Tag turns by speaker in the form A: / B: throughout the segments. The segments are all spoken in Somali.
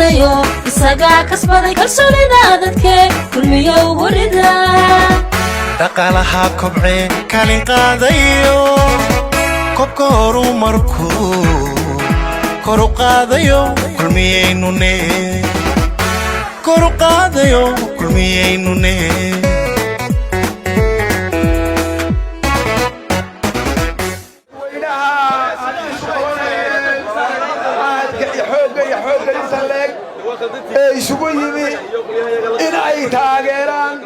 A: قاديو إساقا كسبادي كالسولي دادتك كل ميو وردا
B: dhaqaalaha kobce kaalin qaadayo kobka horu markuu kor u qaadayo kulmiyeynune kor u qaadayo kulmiyeynune
C: isugu yimi in ay taageeraan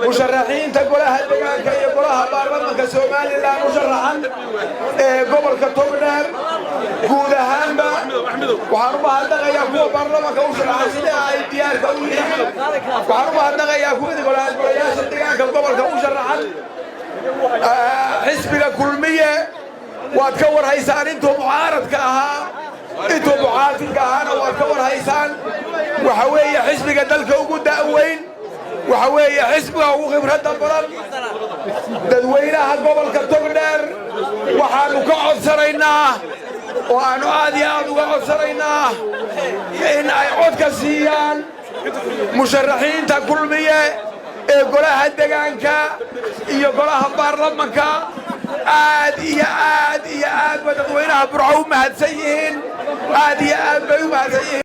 C: musharaxiinta golaha deegaanka iyo golaha baarlamaanka Soomaaliland musharaxan gobolka Togdheer guud ahaanba waxaan u baahanayaa kuwa baarlamaanka u sharaxan sida ay diyaarka u yihiin waxaan u baahanayaa kuwa golaha deegaanka gobolka u sharaxan xisbiga kulmiye waad ka warhaysaan intuu mucaaradka ahaa intuu mucaaradka ahaana waad ka warhaysaan waxa weeye xisbiga dalka ugu daaweyn waxa weeye xisbiga ugu khibrada badan dadweynaha gobolka Togdheer waxaanu ka codsanaynaa oo aanu aad iyo aad uga codsanaynaa in ay cod ka siiyaan musharaxiinta kulmiye ee golaha deegaanka iyo golaha baarlamaanka aad iyo aad dadweynaha Burco u mahadsan yihiin aad iyo aad bay u mahadsan yihiin